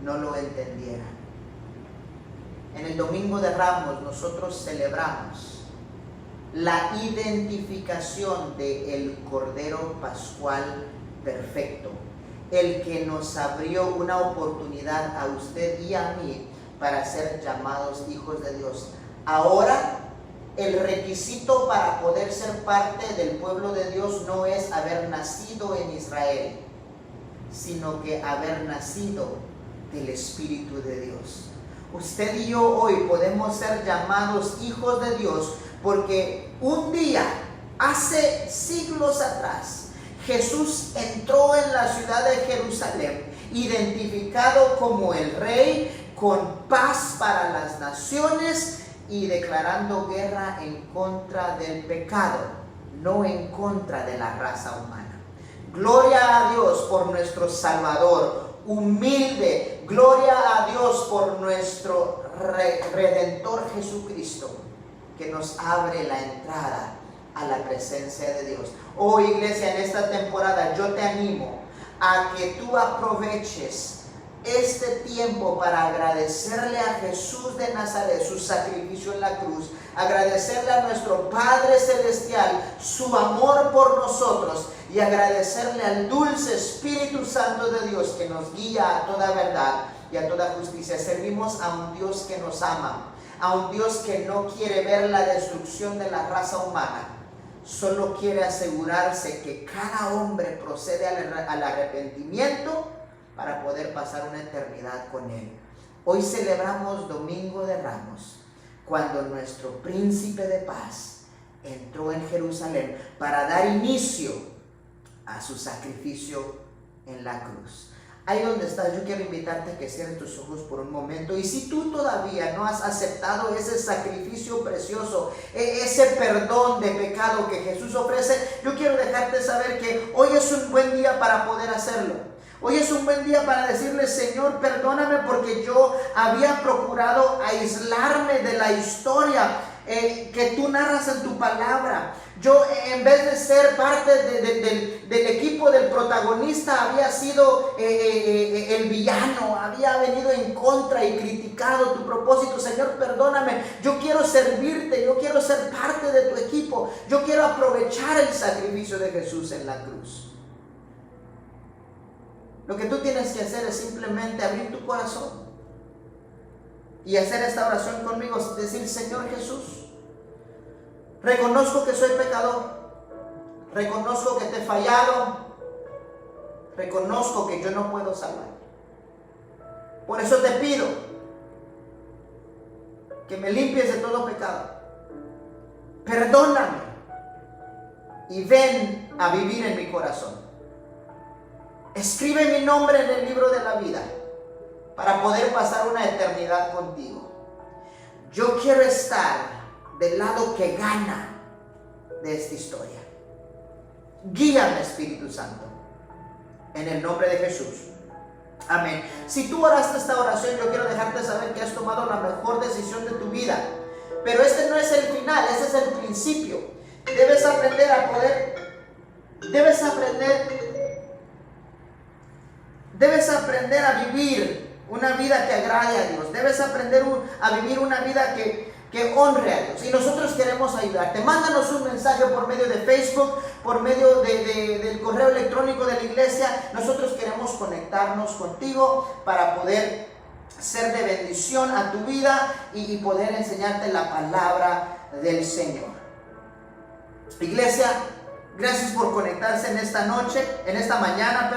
no lo entendieran. En el Domingo de Ramos nosotros celebramos la identificación del Cordero Pascual perfecto, el que nos abrió una oportunidad a usted y a mí para ser llamados hijos de Dios. Ahora, el requisito para poder ser parte del pueblo de Dios no es haber nacido en Israel, sino que haber nacido del Espíritu de Dios. Usted y yo hoy podemos ser llamados hijos de Dios porque un día, hace siglos atrás, Jesús entró en la ciudad de Jerusalén, identificado como el Rey, con paz para las naciones y declarando guerra en contra del pecado, no en contra de la raza humana. Gloria a Dios por nuestro Salvador humilde. Gloria a Dios por nuestro Redentor Jesucristo, que nos abre la entrada a la presencia de Dios. Oh iglesia, en esta temporada yo te animo a que tú aproveches este tiempo para agradecerle a Jesús de Nazaret su sacrificio en la cruz, agradecerle a nuestro Padre Celestial su amor por nosotros y agradecerle al dulce Espíritu Santo de Dios que nos guía a toda verdad y a toda justicia. Servimos a un Dios que nos ama, a un Dios que no quiere ver la destrucción de la raza humana, solo quiere asegurarse que cada hombre procede al arrepentimiento para poder pasar una eternidad con Él. Hoy celebramos Domingo de Ramos, cuando nuestro Príncipe de Paz entró en Jerusalén para dar inicio a su sacrificio en la cruz. Ahí donde estás, yo quiero invitarte a que cierres tus ojos por un momento. Y si tú todavía no has aceptado ese sacrificio precioso, ese perdón de pecado que Jesús ofrece, yo quiero dejarte saber que hoy es un buen día para poder hacerlo. Hoy es un buen día para decirle: Señor, perdóname porque yo había procurado aislarme de la historia que tú narras en tu palabra. Yo, en vez de ser parte del equipo del protagonista, había sido el villano, había venido en contra y criticado tu propósito. Señor, perdóname, yo quiero servirte, yo quiero ser parte de tu equipo, yo quiero aprovechar el sacrificio de Jesús en la cruz. Lo que tú tienes que hacer es simplemente abrir tu corazón y hacer esta oración conmigo, decir: Señor Jesús, reconozco que soy pecador, reconozco que te he fallado, reconozco que yo no puedo salvar. Por eso te pido que me limpies de todo pecado. Perdóname y ven a vivir en mi corazón. Escribe mi nombre en el libro de la vida para poder pasar una eternidad contigo. Yo quiero estar del lado que gana de esta historia. Guíame, Espíritu Santo, en el nombre de Jesús. Amén. Si tú oraste esta oración, yo quiero dejarte saber que has tomado la mejor decisión de tu vida. Pero este no es el final, ese es el principio. Debes aprender a vivir una vida que agrade a Dios. Debes aprender a vivir una vida que honre a Dios. Y nosotros queremos ayudarte. Mándanos un mensaje por medio de Facebook, por medio del correo electrónico de la iglesia. Nosotros queremos conectarnos contigo para poder ser de bendición a tu vida y poder enseñarte la palabra del Señor. Iglesia, gracias por conectarse en esta mañana,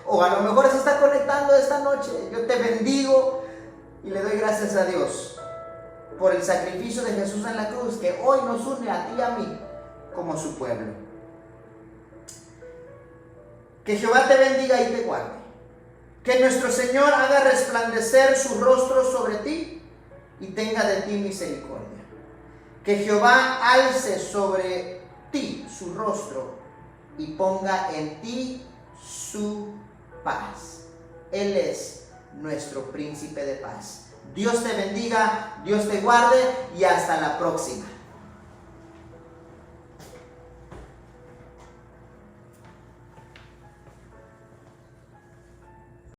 o a lo mejor se está conectando esta noche. Yo te bendigo y le doy gracias a Dios por el sacrificio de Jesús en la cruz, que hoy nos une a ti y a mí como su pueblo. Que Jehová te bendiga y te guarde. Que nuestro Señor haga resplandecer su rostro sobre ti y tenga de ti misericordia. Que Jehová alce sobre ti su rostro y ponga en ti su paz. Él es nuestro príncipe de paz. Dios te bendiga, Dios te guarde y hasta la próxima.